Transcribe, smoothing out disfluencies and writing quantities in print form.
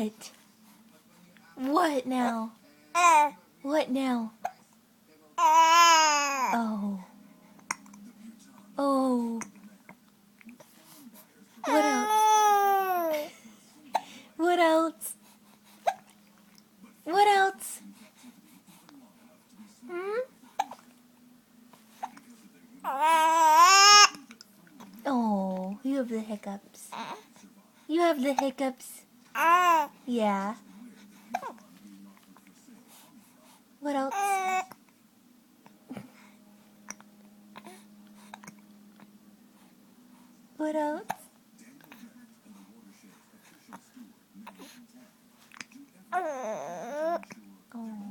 What? What now? What now? Oh. Oh. What else? What else? What else? Hmm? Oh, you have the hiccups. You have the hiccups. Yeah. What else? What else? Oh.